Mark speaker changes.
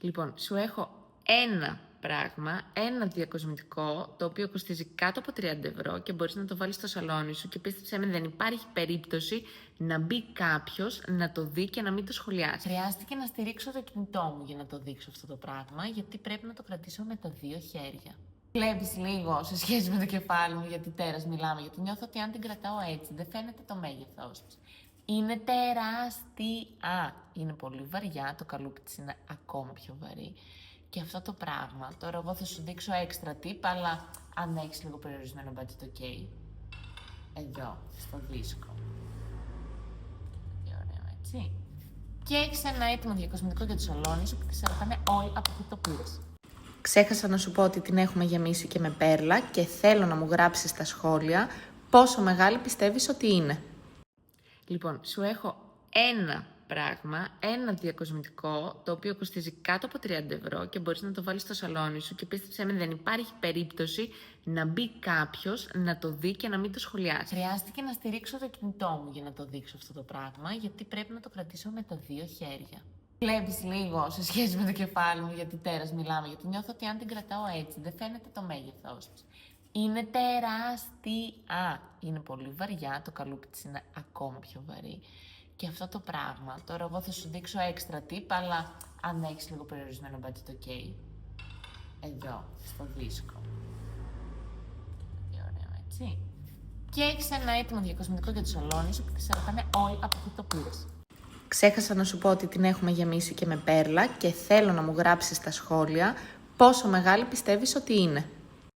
Speaker 1: Λοιπόν, σου έχω ένα πράγμα, ένα διακοσμητικό, το οποίο κοστίζει κάτω από 30 € και μπορείς να το βάλεις στο σαλόνι σου και πίστεψέ με, δεν υπάρχει περίπτωση να μπει κάποιος να το δει και να μην το σχολιάσει. Χρειάστηκε να στηρίξω το κινητό μου για να το δείξω αυτό το πράγμα, γιατί πρέπει να το κρατήσω με τα δύο χέρια. Βλέπεις λίγο σε σχέση με το κεφάλι μου, γιατί τέρας μιλάμε, γιατί νιώθω ότι αν την κρατάω έτσι δεν φαίνεται το μέγεθός της. Είναι τεράστια. Είναι πολύ βαριά, το καλούπι της είναι ακόμα πιο βαρύ. Και αυτό το πράγμα, τώρα εγώ θα σου δείξω έξτρα tip, αλλά αν έχεις λίγο περιορισμένο budget, ok. Εδώ, στο δίσκο. Τι ωραίο, έτσι. Και έχεις ένα έτοιμο διακοσμητικό για το σαλόνι σου που θα σε ρωτάνε όλοι από πού το πήρες. Ξέχασα να σου πω ότι την έχουμε γεμίσει και με πέρλα και θέλω να μου γράψεις στα σχόλια πόσο μεγάλη πιστεύεις ότι είναι. Λοιπόν, σου έχω ένα πράγμα, ένα διακοσμητικό, το οποίο κοστίζει κάτω από 30 € και μπορείς να το βάλεις στο σαλόνι σου και πίστεψέ με, δεν υπάρχει περίπτωση να μπει κάποιος να το δει και να μην το σχολιάσει. Χρειάστηκε να στηρίξω το κινητό μου για να το δείξω αυτό το πράγμα, γιατί πρέπει να το κρατήσω με τα δύο χέρια. Βλέπεις λίγο σε σχέση με το κεφάλι μου, γιατί τέρας μιλάμε, γιατί νιώθω ότι αν την κρατάω έτσι δεν φαίνεται το μέγεθός της. Είναι τεράστια. Είναι πολύ βαριά, το καλούπι της είναι ακόμα πιο βαρύ. Και αυτό το πράγμα, τώρα εγώ θα σου δείξω έξτρα tip, αλλά αν έχεις λίγο περιορισμένο budget, ok. Εδώ, στο δίσκο. Τι ωραίο, έτσι. Και έχεις ένα έτοιμο διακοσμητικό για το σαλόνι σου που θα σε ρωτάνε όλοι από πού το πήρες. Ξέχασα να σου πω ότι την έχουμε γεμίσει και με πέρλα και θέλω να μου γράψεις στα σχόλια πόσο μεγάλη πιστεύεις ότι είναι.